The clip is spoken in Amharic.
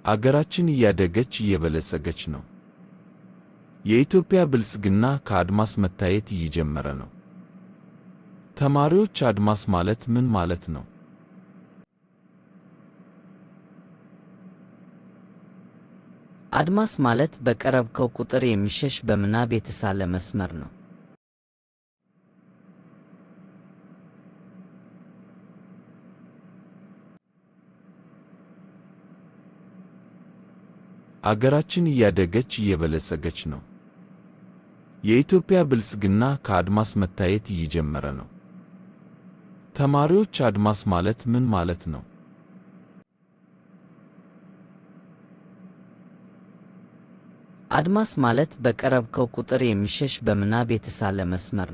አገራችን እያደገች እየበለጸገች ነው። የኢትዮጵያ ብልጽግና ከአድማስ መታየት እየጀመረ ነው። ተማሪዎች አድማስ ማለት ምን ማለት ነው? አድማስ ማለት በቀረብከው ቁጥር የሚሸሽ በምናብ የተሳለ መስመር ነው። አገራችን እያደገች እየበለጸገች ነው። የኢትዮጵያ ብልጽግና ከአድማስ መታየት እየጀመረ ነው። ተማሪዎች አድማስ ማለት ምን ማለት ነው? አድማስ ማለት በቀረብከው ቁጥር የሚሸሽ በምናብ የተሳለ መስመር ነው።